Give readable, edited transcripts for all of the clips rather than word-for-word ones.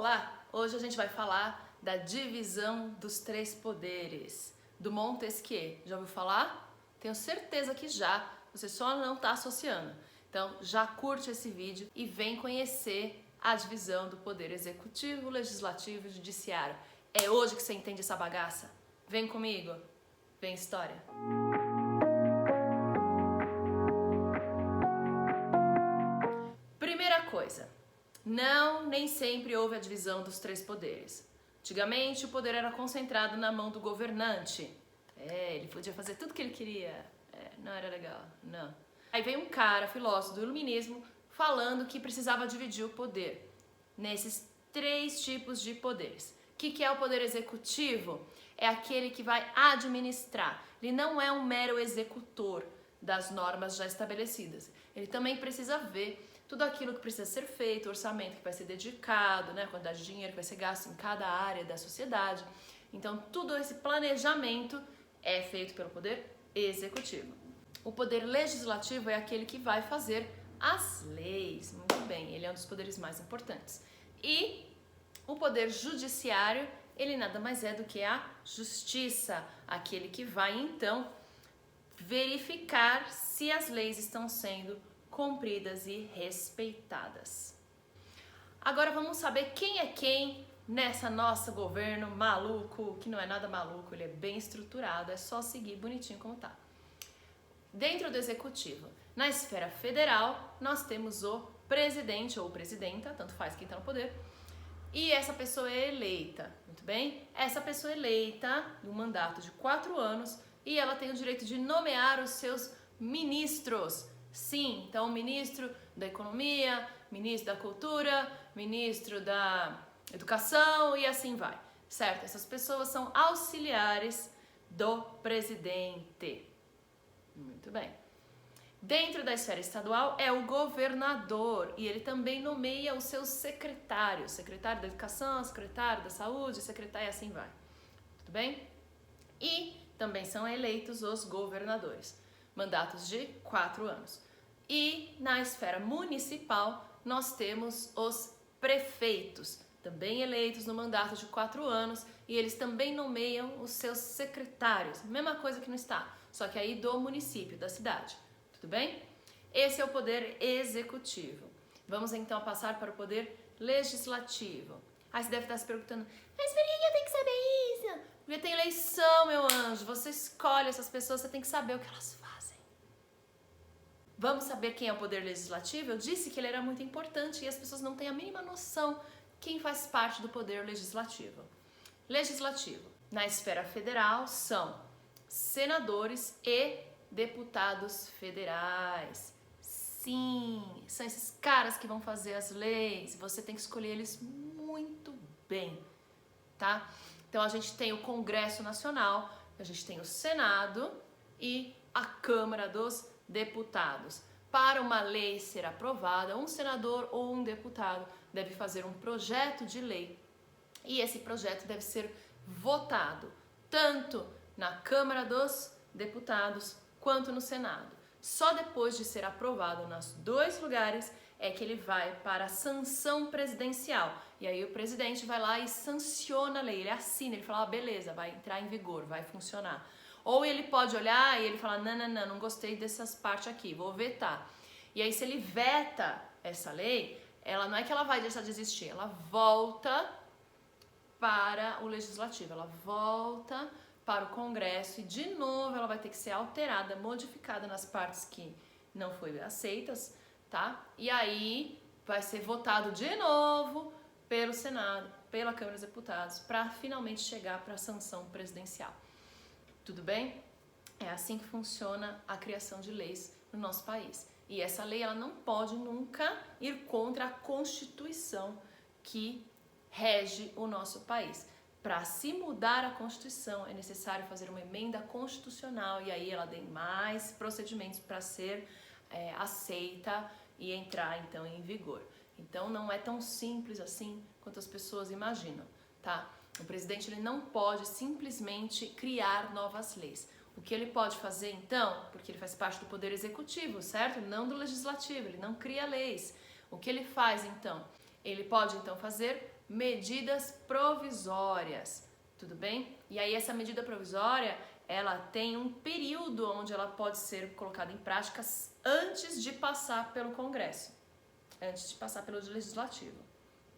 Olá! Hoje a gente vai falar da divisão dos três poderes, do Montesquieu. Já ouviu falar? Tenho certeza que já, você só não está associando. Então já curte esse vídeo e vem conhecer a divisão do poder executivo, legislativo e judiciário. É hoje que você entende essa bagaça? Vem comigo, vem história! Primeira coisa, nem sempre houve a divisão dos três poderes. Antigamente o poder era concentrado na mão do governante. Ele podia fazer tudo que ele queria. Não era legal, não. Aí veio um cara, filósofo do iluminismo, falando que precisava dividir o poder nesses três tipos de poderes. O que é o poder executivo? É aquele que vai administrar. Ele não é um mero executor das normas já estabelecidas. Ele também precisa ver tudo aquilo que precisa ser feito, o orçamento que vai ser dedicado, a quantidade de dinheiro que vai ser gasto em cada área da sociedade. Então, tudo esse planejamento é feito pelo poder executivo. O poder legislativo é aquele que vai fazer as leis. Muito bem, ele é um dos poderes mais importantes. E o poder judiciário, ele nada mais é do que a justiça, aquele que vai, então, verificar se as leis estão sendo cumpridas e respeitadas. Agora vamos saber quem é quem nessa nosso governo maluco, que não é nada maluco, ele é bem estruturado, é só seguir bonitinho como tá. Dentro do executivo, na esfera federal, nós temos o presidente ou presidenta, tanto faz quem está no poder, e essa pessoa é eleita, muito bem? Essa pessoa é eleita no mandato de 4 anos e ela tem o direito de nomear os seus ministros. Sim, então o ministro da Economia, ministro da Cultura, ministro da Educação e assim vai, certo? Essas pessoas são auxiliares do presidente. Muito bem. Dentro da esfera estadual é o governador e ele também nomeia os seus secretários, secretário da Educação, secretário da Saúde, secretário e assim vai. Tudo bem? E também são eleitos os governadores, mandatos de 4 anos. E na esfera municipal nós temos os prefeitos, também eleitos no mandato de 4 anos e eles também nomeiam os seus secretários, mesma coisa que no estado, só que aí do município, da cidade. Tudo bem? Esse é o poder executivo. Vamos então passar para o poder legislativo. Aí você deve estar se perguntando, mas por que eu tenho que saber isso? Porque tem eleição, meu anjo. Você escolhe essas pessoas, você tem que saber o que elas fazem. Vamos saber quem é o poder legislativo? Eu disse que ele era muito importante e as pessoas não têm a mínima noção quem faz parte do poder legislativo. Legislativo. Na esfera federal são senadores e deputados federais. Sim, são esses caras que vão fazer as leis. Você tem que escolher eles muito bem, tá? Então a gente tem o Congresso Nacional, a gente tem o Senado e a Câmara dos Deputados. Para uma lei ser aprovada, um senador ou um deputado deve fazer um projeto de lei e esse projeto deve ser votado tanto na Câmara dos Deputados quanto no Senado. Só depois de ser aprovado nos 2 lugares é que ele vai para a sanção presidencial. E aí o presidente vai lá e sanciona a lei, ele assina, ele fala, beleza, vai entrar em vigor, vai funcionar. Ou ele pode olhar e ele fala, não gostei dessas partes aqui, vou vetar. E aí se ele veta essa lei, ela não é que ela vai deixar de existir, ela volta para o legislativo, ela volta para o Congresso e de novo ela vai ter que ser alterada, modificada nas partes que não foram aceitas, tá? E aí vai ser votado de novo pelo Senado, pela Câmara dos Deputados, para finalmente chegar para a sanção presidencial. Tudo bem? É assim que funciona a criação de leis no nosso país. E essa lei ela não pode nunca ir contra a Constituição que rege o nosso país. Para se mudar a Constituição é necessário fazer uma emenda constitucional e aí ela tem mais procedimentos para ser aceita e entrar então em vigor. Então não é tão simples assim quanto as pessoas imaginam, tá? O presidente ele não pode simplesmente criar novas leis. O que ele pode fazer então, porque ele faz parte do poder executivo, certo? Não do legislativo, ele não cria leis. O que ele faz então? Ele pode então fazer medidas provisórias, tudo bem? E aí essa medida provisória, ela tem um período onde ela pode ser colocada em prática antes de passar pelo Congresso, antes de passar pelo Legislativo,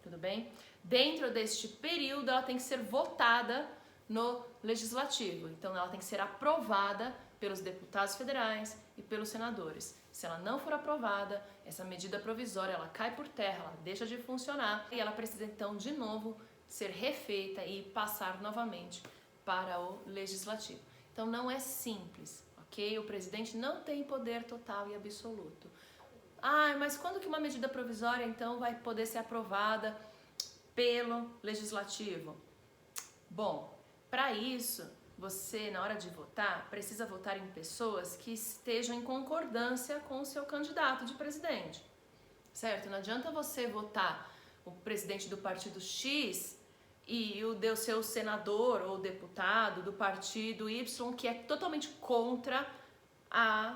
tudo bem? Dentro deste período, ela tem que ser votada no Legislativo, então ela tem que ser aprovada pelos deputados federais e pelos senadores. Se ela não for aprovada, essa medida provisória, ela cai por terra, ela deixa de funcionar e ela precisa então de novo ser refeita e passar novamente para o Legislativo. Então não é simples, ok? O presidente não tem poder total e absoluto. Ah, mas quando que uma medida provisória então vai poder ser aprovada pelo Legislativo? Bom, para isso, você na hora de votar, precisa votar em pessoas que estejam em concordância com o seu candidato de presidente, certo? Não adianta você votar o presidente do partido X e o seu senador ou deputado do partido Y, que é totalmente contra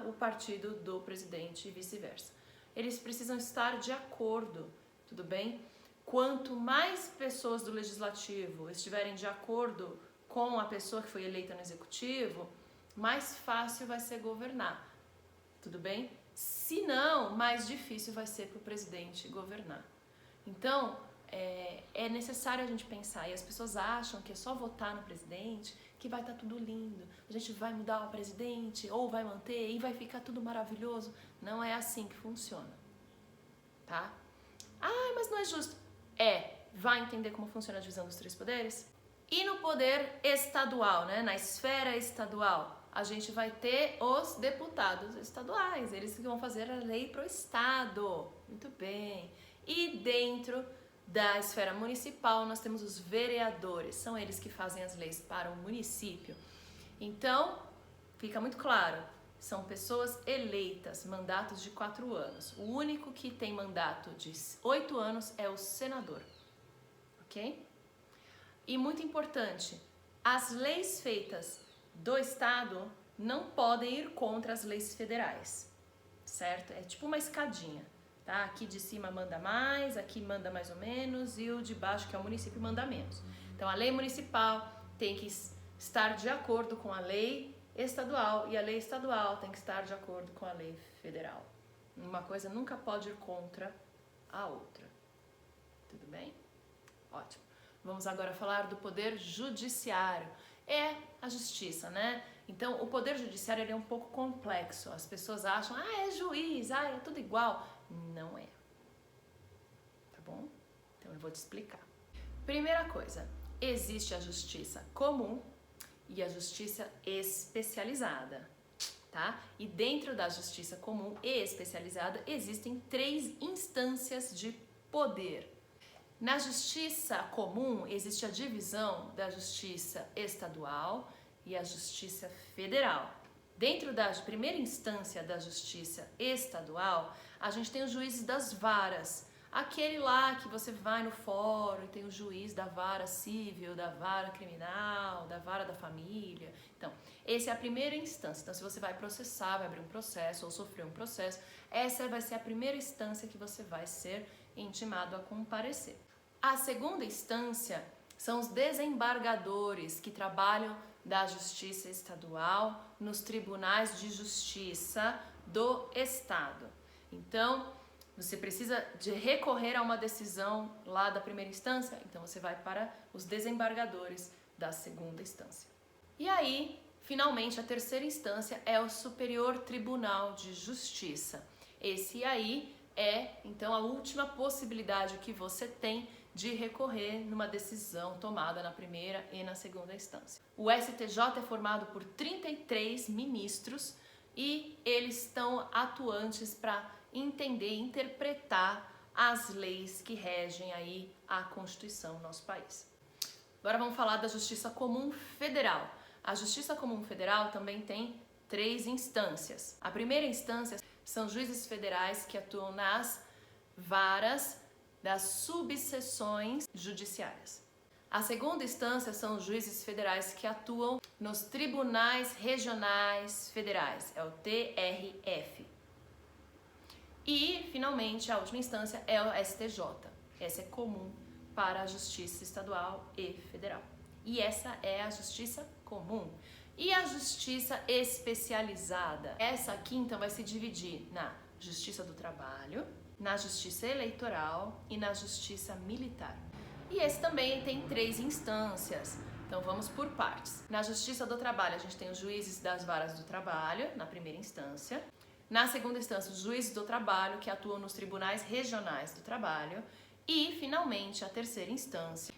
o partido do presidente e vice-versa. Eles precisam estar de acordo, tudo bem? Quanto mais pessoas do legislativo estiverem de acordo com a pessoa que foi eleita no executivo, mais fácil vai ser governar, tudo bem? Se não, mais difícil vai ser para o presidente governar. Então, é necessário a gente pensar, e as pessoas acham que é só votar no presidente que vai estar tudo lindo, a gente vai mudar o presidente ou vai manter e vai ficar tudo maravilhoso. Não é assim que funciona, tá? Ah, mas não é justo. Vai entender como funciona a divisão dos três poderes? E no poder estadual, né, na esfera estadual, a gente vai ter os deputados estaduais, eles que vão fazer a lei pro estado. Muito bem. E dentro da esfera municipal, nós temos os vereadores, são eles que fazem as leis para o município. Então, fica muito claro, são pessoas eleitas, mandatos de 4 anos. O único que tem mandato de 8 anos é o senador, ok? E muito importante, as leis feitas do estado não podem ir contra as leis federais, certo? É tipo uma escadinha. Tá? Aqui de cima manda mais, aqui manda mais ou menos e o de baixo, que é o município, manda menos. Então a lei municipal tem que estar de acordo com a lei estadual e a lei estadual tem que estar de acordo com a lei federal. Uma coisa nunca pode ir contra a outra. Tudo bem? Ótimo. Vamos agora falar do poder judiciário. É a justiça, né? Então o poder judiciário ele é um pouco complexo. As pessoas acham, é juiz, é tudo igual. Não é. Tá bom? Então eu vou te explicar. Primeira coisa, existe a justiça comum e a justiça especializada, tá? E dentro da justiça comum e especializada existem 3 instâncias de poder. Na justiça comum existe a divisão da justiça estadual e a justiça federal. Dentro da primeira instância da justiça estadual, a gente tem os juízes das varas. Aquele lá que você vai no fórum e tem o juiz da vara civil, da vara criminal, da vara da família. Então, essa é a primeira instância. Então, se você vai processar, vai abrir um processo ou sofrer um processo, essa vai ser a primeira instância que você vai ser intimado a comparecer. A segunda instância são os desembargadores que trabalham da justiça estadual nos tribunais de justiça do estado. Então, você precisa de recorrer a uma decisão lá da primeira instância, então você vai para os desembargadores da segunda instância. E aí, finalmente, a terceira instância é o Superior Tribunal de Justiça. Esse aí é, então, a última possibilidade que você tem de recorrer numa decisão tomada na primeira e na segunda instância. O STJ é formado por 33 ministros e eles estão atuantes para entender e interpretar as leis que regem aí a Constituição do nosso país. Agora vamos falar da Justiça Comum Federal. A Justiça Comum Federal também tem 3 instâncias. A primeira instância são juízes federais que atuam nas varas das subseções judiciárias. A segunda instância são os juízes federais que atuam nos tribunais regionais federais, é o TRF. E, finalmente, a última instância é o STJ. Essa é comum para a Justiça Estadual e Federal. E essa é a Justiça Comum. E a Justiça Especializada? Essa aqui, então, vai se dividir na Justiça do Trabalho, na Justiça Eleitoral e na Justiça Militar. E esse também tem 3 instâncias. Então vamos por partes. Na Justiça do Trabalho, a gente tem os juízes das varas do trabalho, na primeira instância. Na segunda instância, os juízes do trabalho, que atuam nos tribunais regionais do trabalho. E, finalmente, a terceira instância,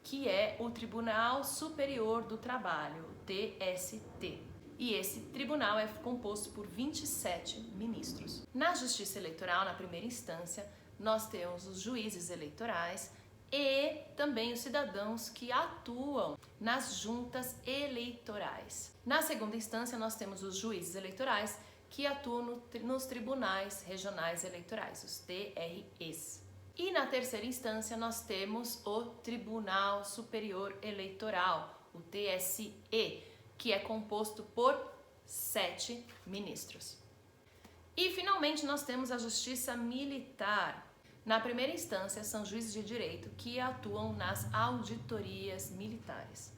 que é o Tribunal Superior do Trabalho, o TST. E esse tribunal é composto por 27 ministros. Na Justiça Eleitoral, na primeira instância, nós temos os juízes eleitorais e também os cidadãos que atuam nas juntas eleitorais. Na segunda instância, nós temos os juízes eleitorais que atuam nos tribunais regionais eleitorais, os TREs. E na terceira instância, nós temos o Tribunal Superior Eleitoral, o TSE, que é composto por 7 ministros. E, finalmente, nós temos a Justiça Militar. Na primeira instância, são juízes de direito que atuam nas auditorias militares.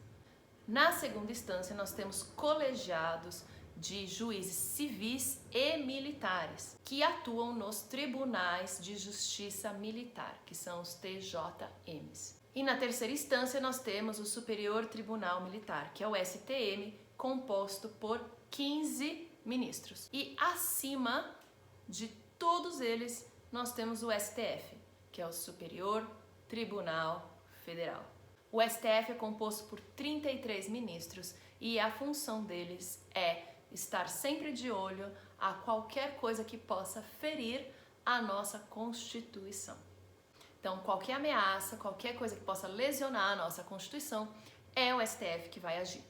Na segunda instância, nós temos colegiados de juízes civis e militares que atuam nos tribunais de justiça militar, que são os TJMs. E na terceira instância, nós temos o Superior Tribunal Militar, que é o STM, composto por 15 ministros. E acima de todos eles, nós temos o STF, que é o Superior Tribunal Federal. O STF é composto por 33 ministros e a função deles é estar sempre de olho a qualquer coisa que possa ferir a nossa Constituição. Então, qualquer ameaça, qualquer coisa que possa lesionar a nossa Constituição, é o STF que vai agir.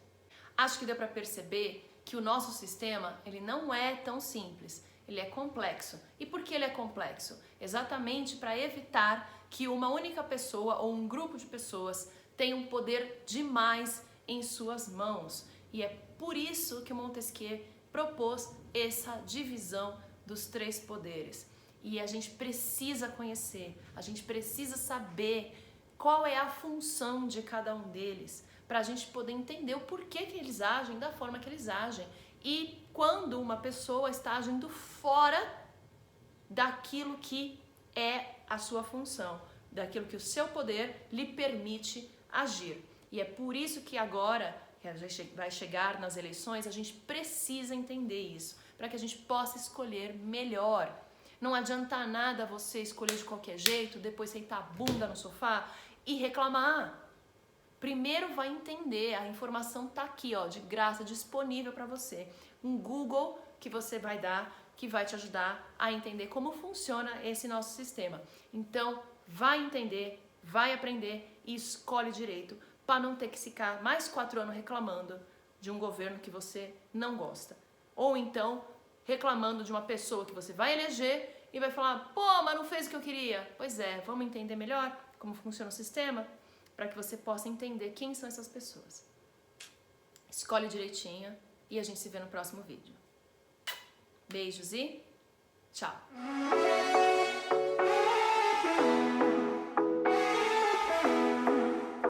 Acho que deu para perceber que o nosso sistema, ele não é tão simples, ele é complexo. E por que ele é complexo? Exatamente para evitar que uma única pessoa ou um grupo de pessoas tenha um poder demais em suas mãos. E é por isso que Montesquieu propôs essa divisão dos 3 poderes. E a gente precisa conhecer, a gente precisa saber qual é a função de cada um deles, para a gente poder entender o porquê que eles agem da forma que eles agem. E quando uma pessoa está agindo fora daquilo que é a sua função, daquilo que o seu poder lhe permite agir. E é por isso que agora, que a gente vai chegar nas eleições, a gente precisa entender isso, para que a gente possa escolher melhor. Não adianta nada você escolher de qualquer jeito, depois sentar a bunda no sofá e reclamar. Primeiro vai entender, a informação tá aqui, ó, de graça, disponível para você. Um Google que você vai dar, que vai te ajudar a entender como funciona esse nosso sistema. Então, vai entender, vai aprender e escolhe direito, para não ter que ficar mais 4 anos reclamando de um governo que você não gosta. Ou então, reclamando de uma pessoa que você vai eleger e vai falar, pô, mas não fez o que eu queria. Pois é, vamos entender melhor como funciona o sistema, para que você possa entender quem são essas pessoas. Escolhe direitinho e a gente se vê no próximo vídeo. Beijos e tchau!